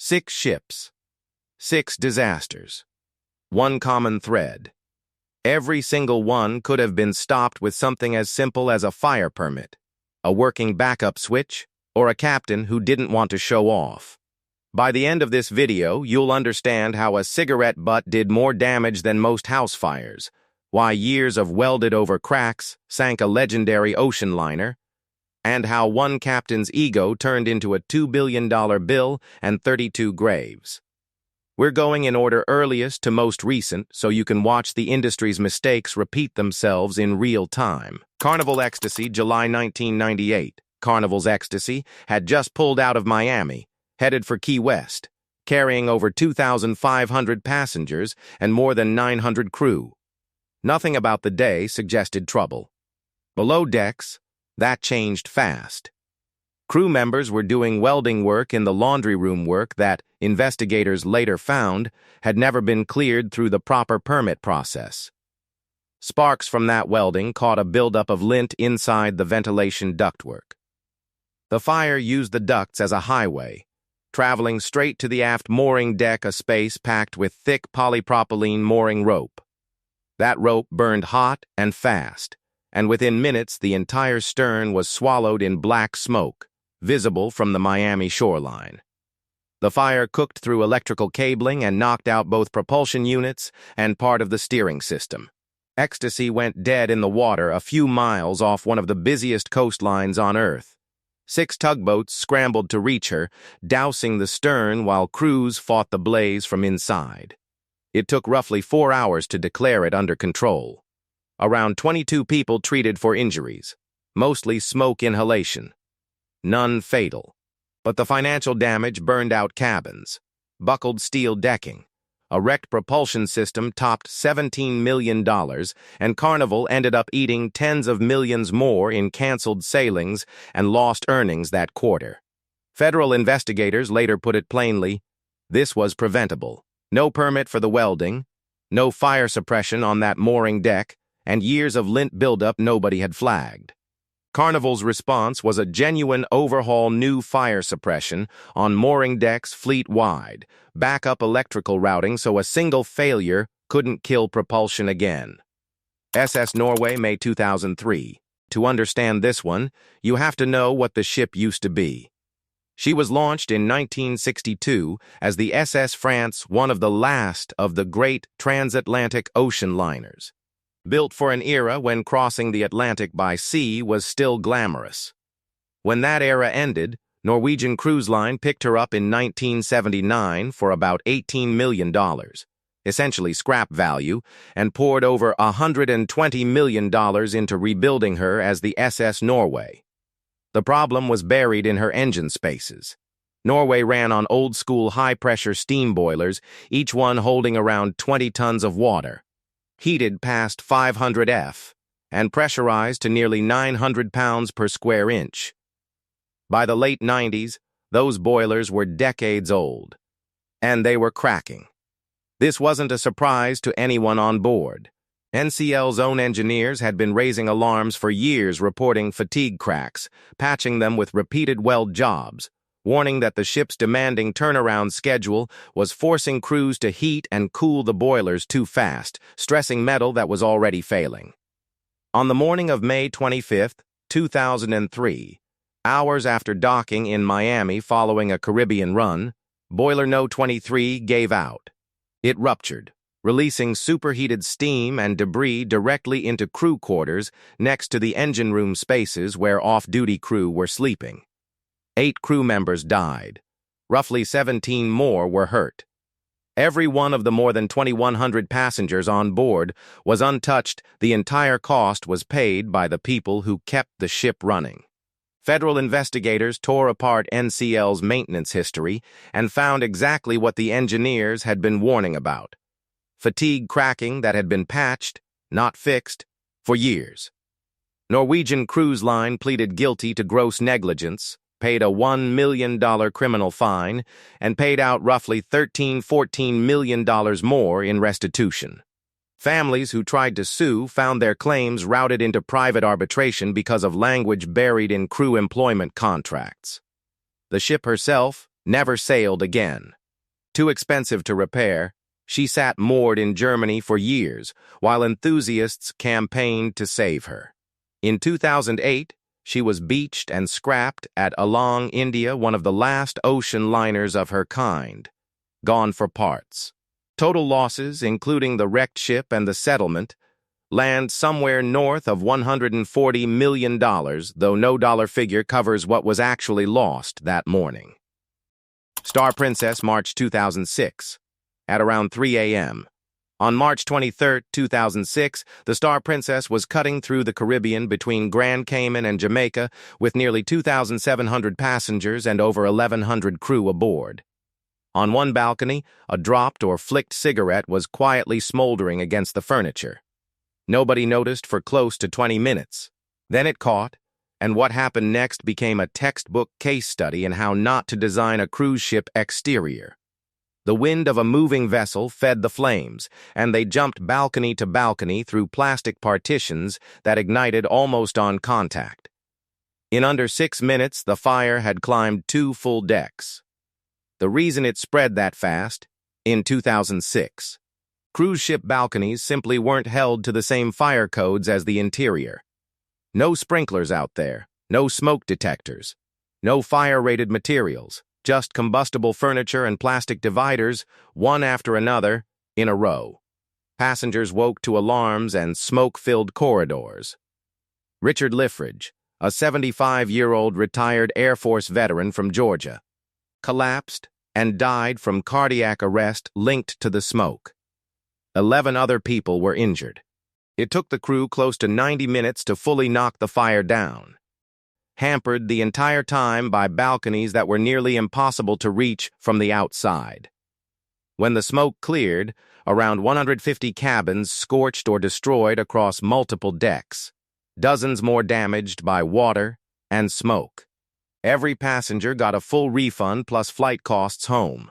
6 ships, 6 disasters, one common thread. Every single one could have been stopped with something as simple as a fire permit, a working backup switch, or a captain who didn't want to show off. By the end of this video, you'll understand how a cigarette butt did more damage than most house fires, why years of welded-over cracks sank a legendary ocean liner, and how one captain's ego turned into a $2 billion bill and 32 graves. We're going in order earliest to most recent so you can watch the industry's mistakes repeat themselves in real time. Carnival Ecstasy, July 1998. Carnival's Ecstasy had just pulled out of Miami, headed for Key West, carrying over 2,500 passengers and more than 900 crew. Nothing about the day suggested trouble. Below decks, that changed fast. Crew members were doing welding work in the laundry room work that, investigators later found, had never been cleared through the proper permit process. Sparks from that welding caught a buildup of lint inside the ventilation ductwork. The fire used the ducts as a highway, traveling straight to the aft mooring deck, a space packed with thick polypropylene mooring rope. That rope burned hot and fast, and within minutes the entire stern was swallowed in black smoke, visible from the Miami shoreline. The fire cooked through electrical cabling and knocked out both propulsion units and part of the steering system. Ecstasy went dead in the water a few miles off one of the busiest coastlines on Earth. 6 tugboats scrambled to reach her, dousing the stern while crews fought the blaze from inside. It took roughly 4 hours to declare it under control. Around 22 people treated for injuries, mostly smoke inhalation. None fatal. But the financial damage burned out cabins, buckled steel decking. A wrecked propulsion system topped $17 million, and Carnival ended up eating tens of millions more in canceled sailings and lost earnings that quarter. Federal investigators later put it plainly, this was preventable. No permit for the welding, no fire suppression on that mooring deck, and years of lint buildup nobody had flagged. Carnival's response was a genuine overhaul, new fire suppression on mooring decks fleet-wide, backup electrical routing so a single failure couldn't kill propulsion again. SS Norway, May 2003. To understand this one, you have to know what the ship used to be. She was launched in 1962 as the SS France, one of the last of the great transatlantic ocean liners. Built for an era when crossing the Atlantic by sea was still glamorous. When that era ended, Norwegian Cruise Line picked her up in 1979 for about $18 million, essentially scrap value, and poured over $120 million into rebuilding her as the SS Norway. The problem was buried in her engine spaces. Norway ran on old-school high-pressure steam boilers, each one holding around 20 tons of water, heated past 500 F, and pressurized to nearly 900 pounds per square inch. By the late 90s, those boilers were decades old, and they were cracking. This wasn't a surprise to anyone on board. NCL's own engineers had been raising alarms for years, reporting fatigue cracks, patching them with repeated weld jobs, warning that the ship's demanding turnaround schedule was forcing crews to heat and cool the boilers too fast, stressing metal that was already failing. On the morning of May 25, 2003, hours after docking in Miami following a Caribbean run, boiler No. 23 gave out. It ruptured, releasing superheated steam and debris directly into crew quarters next to the engine room spaces where off-duty crew were sleeping. 8 crew members died. Roughly 17 more were hurt. Every one of the more than 2,100 passengers on board was untouched. The entire cost was paid by the people who kept the ship running. Federal investigators tore apart NCL's maintenance history and found exactly what the engineers had been warning about: fatigue cracking that had been patched, not fixed, for years. Norwegian Cruise Line pleaded guilty to gross negligence, paid a $1 million criminal fine, and paid out roughly $14 million more in restitution. Families who tried to sue found their claims routed into private arbitration because of language buried in crew employment contracts. The ship herself never sailed again. Too expensive to repair, she sat moored in Germany for years, while enthusiasts campaigned to save her. In 2008, she was beached and scrapped at Alang, India, one of the last ocean liners of her kind, gone for parts. Total losses, including the wrecked ship and the settlement, land somewhere north of $140 million, though no dollar figure covers what was actually lost that morning. Star Princess, March 2006. At around 3 a.m. On March 23, 2006, the Star Princess was cutting through the Caribbean between Grand Cayman and Jamaica with nearly 2,700 passengers and over 1,100 crew aboard. On one balcony, a dropped or flicked cigarette was quietly smoldering against the furniture. Nobody noticed for close to 20 minutes. Then it caught, and what happened next became a textbook case study in how not to design a cruise ship exterior. The wind of a moving vessel fed the flames, and they jumped balcony to balcony through plastic partitions that ignited almost on contact. In under 6 minutes, the fire had climbed 2 full decks. The reason it spread that fast? In 2006. Cruise ship balconies simply weren't held to the same fire codes as the interior. No sprinklers out there, no smoke detectors, no fire-rated materials. Just combustible furniture and plastic dividers, one after another, in a row. Passengers woke to alarms and smoke-filled corridors. Richard Liffridge, a 75-year-old retired Air Force veteran from Georgia, collapsed and died from cardiac arrest linked to the smoke. 11 other people were injured. It took the crew close to 90 minutes to fully knock the fire down, hampered the entire time by balconies that were nearly impossible to reach from the outside. When the smoke cleared, around 150 cabins scorched or destroyed across multiple decks, dozens more damaged by water and smoke. Every passenger got a full refund plus flight costs home,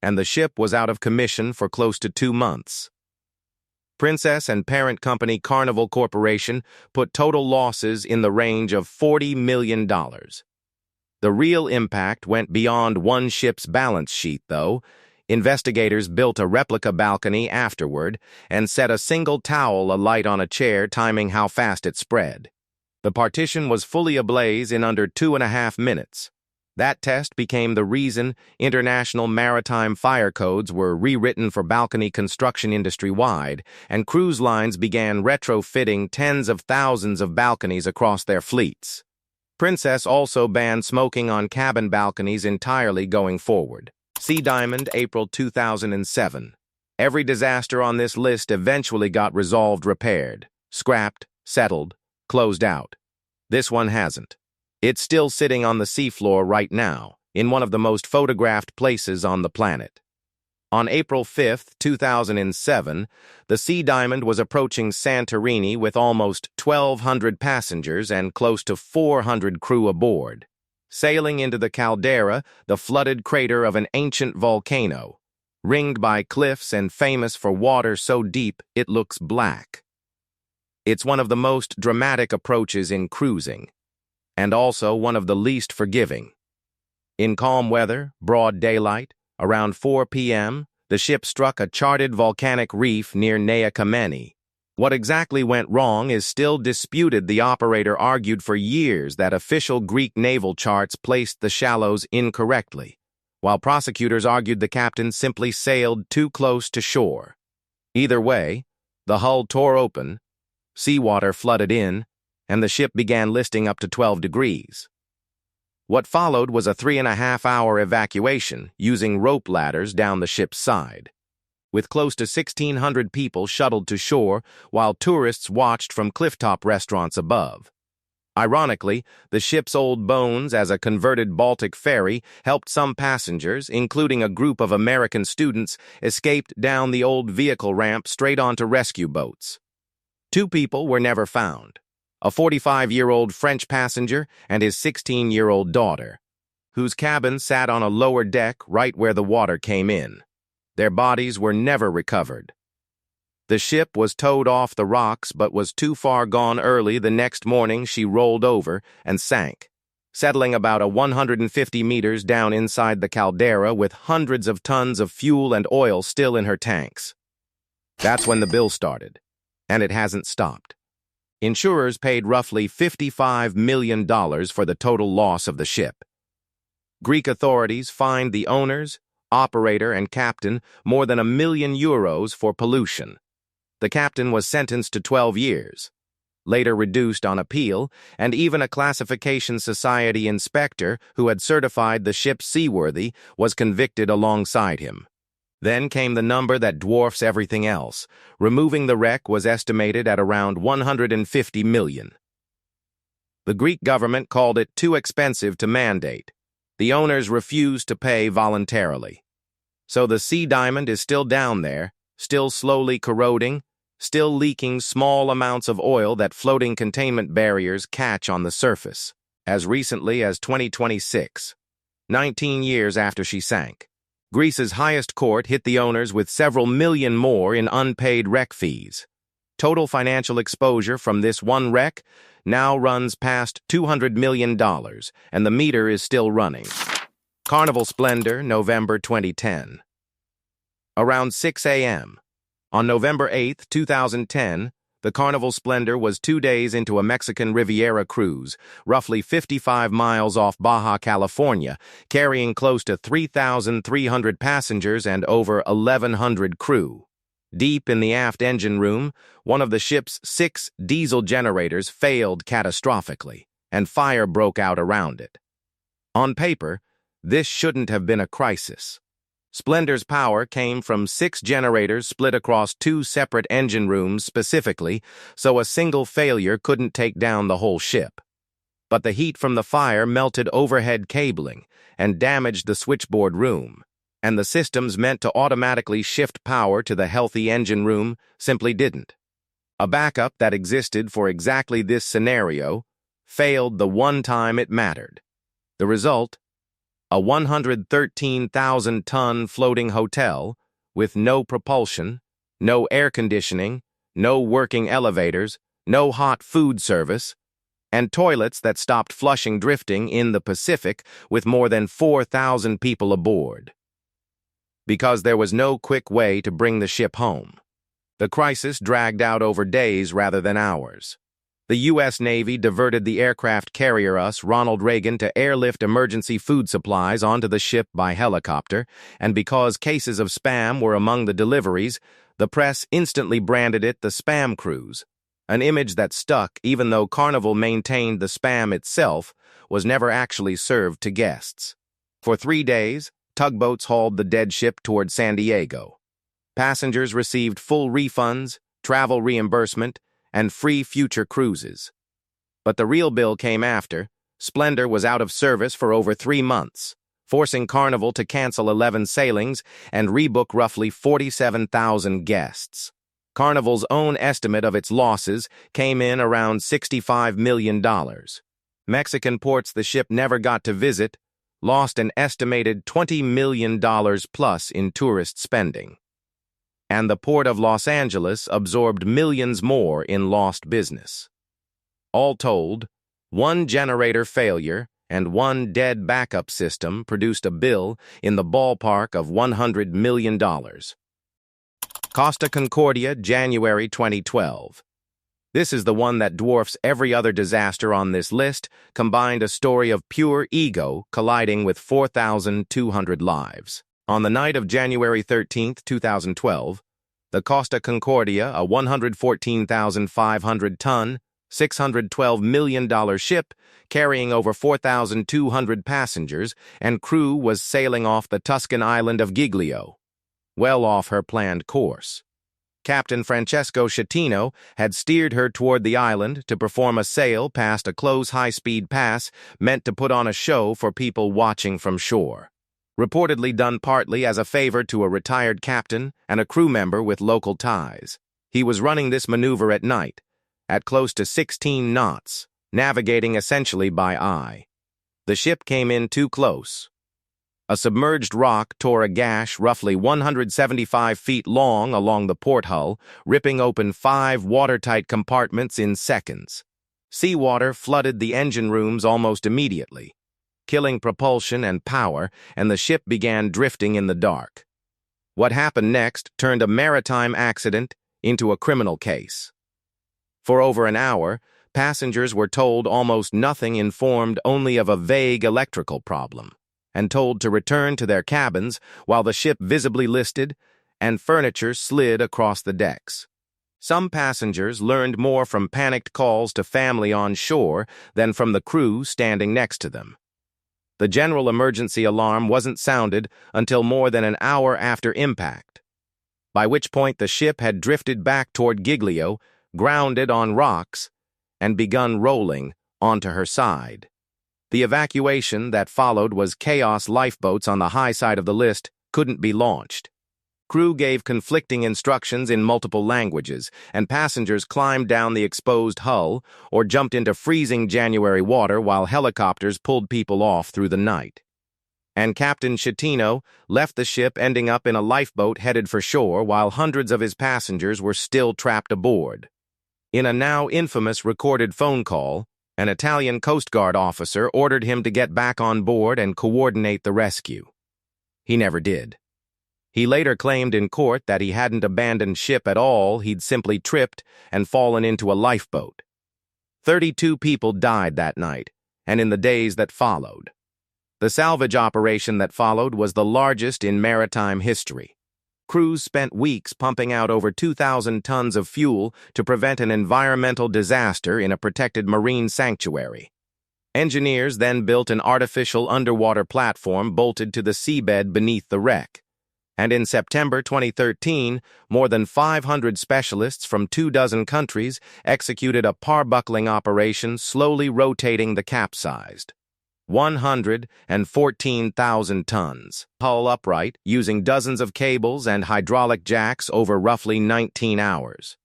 and the ship was out of commission for close to 2 months. Princess and parent company Carnival Corporation put total losses in the range of $40 million. The real impact went beyond one ship's balance sheet, though. Investigators built a replica balcony afterward and set a single towel alight on a chair, timing how fast it spread. The partition was fully ablaze in under 2.5 minutes. That test became the reason international maritime fire codes were rewritten for balcony construction industry-wide, and cruise lines began retrofitting tens of thousands of balconies across their fleets. Princess also banned smoking on cabin balconies entirely going forward. Sea Diamond, April 2007. Every disaster on this list eventually got resolved, repaired, scrapped, settled, closed out. This one hasn't. It's still sitting on the seafloor right now, in one of the most photographed places on the planet. On April 5, 2007, the Sea Diamond was approaching Santorini with almost 1,200 passengers and close to 400 crew aboard, sailing into the caldera, the flooded crater of an ancient volcano, ringed by cliffs and famous for water so deep it looks black. It's one of the most dramatic approaches in cruising, and also one of the least forgiving. In calm weather, broad daylight, around 4 p.m., the ship struck a charted volcanic reef near Nea Kameni. What exactly went wrong is still disputed. The operator argued for years that official Greek naval charts placed the shallows incorrectly, while prosecutors argued the captain simply sailed too close to shore. Either way, the hull tore open, seawater flooded in, and the ship began listing up to 12 degrees. What followed was a 3.5-hour evacuation using rope ladders down the ship's side, with close to 1,600 people shuttled to shore while tourists watched from clifftop restaurants above. Ironically, the ship's old bones as a converted Baltic ferry helped some passengers, including a group of American students, escaped down the old vehicle ramp straight onto rescue boats. 2 people were never found: a 45-year-old French passenger and his 16-year-old daughter, whose cabin sat on a lower deck right where the water came in. Their bodies were never recovered. The ship was towed off the rocks but was too far gone early. The next morning she rolled over and sank. settling about 150 meters down inside the caldera with hundreds of tons of fuel and oil still in her tanks. That's when the bill started, and it hasn't stopped. Insurers paid roughly $55 million for the total loss of the ship. Greek authorities fined the owners, operator, and captain more than €1 million for pollution. The captain was sentenced to 12 years, later reduced on appeal, and even a classification society inspector who had certified the ship seaworthy was convicted alongside him. Then came the number that dwarfs everything else. Removing the wreck was estimated at around $150 million. The Greek government called it too expensive to mandate. The owners refused to pay voluntarily. So the Sea Diamond is still down there, still slowly corroding, still leaking small amounts of oil that floating containment barriers catch on the surface, as recently as 2026, 19 years after she sank. Greece's highest court hit the owners with several million more in unpaid wreck fees. Total financial exposure from this one wreck now runs past $200 million, and the meter is still running. Carnival Splendor, November 2010. Around 6 a.m. On November 8, 2010, the Carnival Splendor was 2 days into a Mexican Riviera cruise, roughly 55 miles off Baja California, carrying close to 3,300 passengers and over 1,100 crew. Deep in the aft engine room, one of the ship's 6 diesel generators failed catastrophically, and fire broke out around it. On paper, this shouldn't have been a crisis. Splendor's power came from 6 generators split across 2 separate engine rooms specifically, so a single failure couldn't take down the whole ship. But the heat from the fire melted overhead cabling and damaged the switchboard room, and the systems meant to automatically shift power to the healthy engine room simply didn't. A backup that existed for exactly this scenario failed the one time it mattered. The result? A 113,000-ton floating hotel with no propulsion, no air conditioning, no working elevators, no hot food service, and toilets that stopped flushing drifting in the Pacific with more than 4,000 people aboard. Because there was no quick way to bring the ship home. The crisis dragged out over days rather than hours. The U.S. Navy diverted the aircraft carrier Ronald Reagan to airlift emergency food supplies onto the ship by helicopter, and because cases of spam were among the deliveries, the press instantly branded it the Spam Cruise, an image that stuck even though Carnival maintained the spam itself was never actually served to guests. For 3 days, tugboats hauled the dead ship toward San Diego. Passengers received full refunds, travel reimbursement, and free future cruises. But the real bill came after. Splendor was out of service for over 3 months, forcing Carnival to cancel 11 sailings and rebook roughly 47,000 guests. Carnival's own estimate of its losses came in around $65 million. Mexican ports the ship never got to visit lost an estimated $20 million plus in tourist spending. And the Port of Los Angeles absorbed millions more in lost business. All told, 1 generator failure and 1 dead backup system produced a bill in the ballpark of $100 million. Costa Concordia, January 2012. This is the one that dwarfs every other disaster on this list, combined a story of pure ego colliding with 4,200 lives. On the night of January 13, 2012, the Costa Concordia, a 114,500-ton, $612 million ship carrying over 4,200 passengers and crew, was sailing off the Tuscan island of Giglio, well off her planned course. Captain Francesco Schettino had steered her toward the island to perform a sail past a close high-speed pass meant to put on a show for people watching from shore. Reportedly done partly as a favor to a retired captain and a crew member with local ties. He was running this maneuver at night, at close to 16 knots, navigating essentially by eye. The ship came in too close. A submerged rock tore a gash roughly 175 feet long along the port hull, ripping open 5 watertight compartments in seconds. Seawater flooded the engine rooms almost immediately, killing propulsion and power, and the ship began drifting in the dark. What happened next turned a maritime accident into a criminal case. For over an hour, passengers were told almost nothing, informed only of a vague electrical problem, and told to return to their cabins while the ship visibly listed and furniture slid across the decks. Some passengers learned more from panicked calls to family on shore than from the crew standing next to them. The general emergency alarm wasn't sounded until more than an hour after impact, by which point the ship had drifted back toward Giglio, grounded on rocks, and begun rolling onto her side. The evacuation that followed was chaos. Lifeboats on the high side of the list couldn't be launched. Crew gave conflicting instructions in multiple languages, and passengers climbed down the exposed hull or jumped into freezing January water while helicopters pulled people off through the night. And Captain Schettino left the ship, ending up in a lifeboat headed for shore while hundreds of his passengers were still trapped aboard. In a now infamous recorded phone call, an Italian Coast Guard officer ordered him to get back on board and coordinate the rescue. He never did. He later claimed in court that he hadn't abandoned ship at all, he'd simply tripped and fallen into a lifeboat. 32 people died that night, and in the days that followed. The salvage operation that followed was the largest in maritime history. Crews spent weeks pumping out over 2,000 tons of fuel to prevent an environmental disaster in a protected marine sanctuary. Engineers then built an artificial underwater platform bolted to the seabed beneath the wreck. And in September 2013, more than 500 specialists from 24 countries executed a parbuckling operation, slowly rotating the capsized 114,000 tons hull upright, using dozens of cables and hydraulic jacks over roughly 19 hours.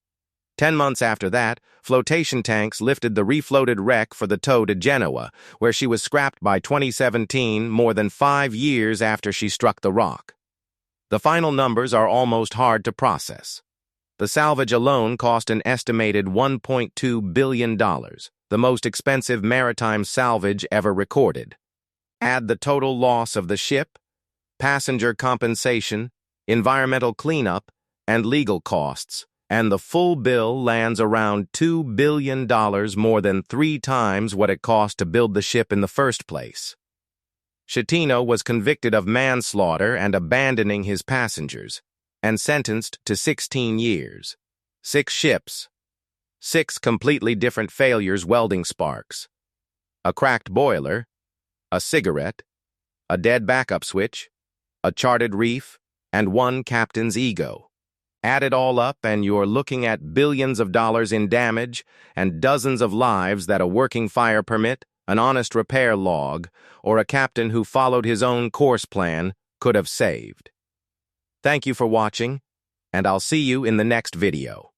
10 months after that, flotation tanks lifted the refloated wreck for the tow to Genoa, where she was scrapped by 2017, more than 5 years after she struck the rock. The final numbers are almost hard to process. The salvage alone cost an estimated $1.2 billion, the most expensive maritime salvage ever recorded. Add the total loss of the ship, passenger compensation, environmental cleanup, and legal costs, and the full bill lands around $2 billion, more than 3 times what it cost to build the ship in the first place. Schettino was convicted of manslaughter and abandoning his passengers, and sentenced to 16 years. 6 ships. 6 completely different failures: welding sparks, a cracked boiler, a cigarette, a dead backup switch, a charted reef, and 1 captain's ego. Add it all up and you're looking at billions of dollars in damage and dozens of lives that a working fire permit, an honest repair log, or a captain who followed his own course plan could have saved. Thank you for watching, and I'll see you in the next video.